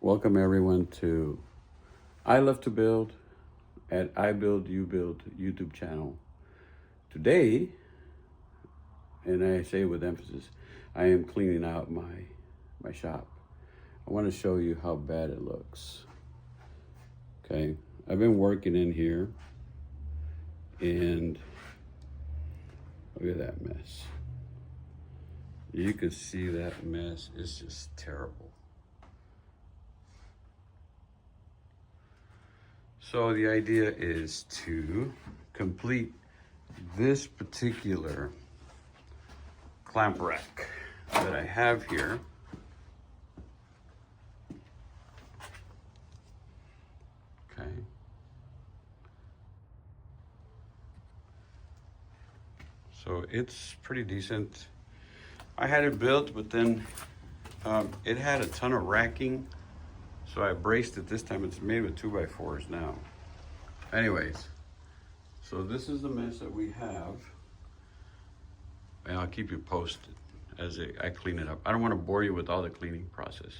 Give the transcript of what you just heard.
Welcome everyone to I Love to Build at I Build You Build YouTube channel. Today, and I say it with emphasis, I am cleaning out my shop. I want to show you how bad it looks. Okay, I've been working in here and look at that mess. You can see that mess is just terrible. So the idea is to complete this particular clamp rack that I have here. Okay. So it's pretty decent. I had it built, but then it had a ton of racking. So I braced it this time. It's made with 2x4s now. Anyways, so this is the mess that we have. And I'll keep you posted as I clean it up. I don't want to bore you with all the cleaning process.